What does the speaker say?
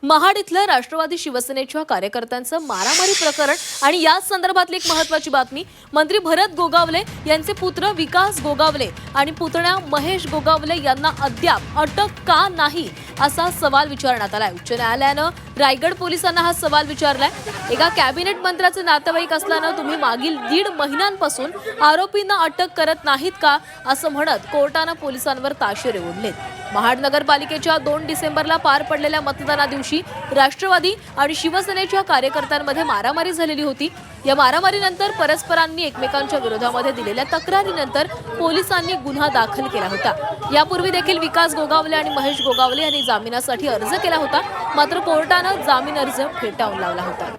महाड इथलं राष्ट्रवादी शिवसेनेच्या कार्यकर्त्यांचं मारामारी प्रकरण आणि याच संदर्भातली एक महत्त्वाची बातमी। मंत्री भरत गोगावले यांचे पुत्र विकास गोगावले आणि पुतण्या महेश गोगावले यांना अद्याप अटक का नाही असा सवाल विचारण्यात आलाय। उच्च न्यायालयानं रायगड पोलिसांना हा सवाल विचारलाय। एका कॅबिनेट मंत्र्याचे नातेवाईक असल्यानं तुम्ही मागील 1.5 महिन्यांपासून आरोपींना अटक करत नाहीत का असं म्हणत कोर्टानं पोलिसांवर ताशेरे ओढलेत। महाड नगरपालिकेच्या 2 डिसेंबरला पार पडलेल्या मतदाना दिवशी राष्ट्रवादी आणि शिवसेनेच्या कार्यकर्त्यांमध्ये मारामारी झालेली होती। या मारामारीनंतर परस्परांनी एकमेकांच्या विरोधामध्ये दिलेल्या तक्रारीनंतर पोलिसांनी गुन्हा दाखल केला होता। यापूर्वी देखील विकास गोगावले आणि महेश गोगावले यांनी जामिनासाठी अर्ज केला होता, मात्र कोर्टानं जामीन अर्ज फेटाळून लावला होता।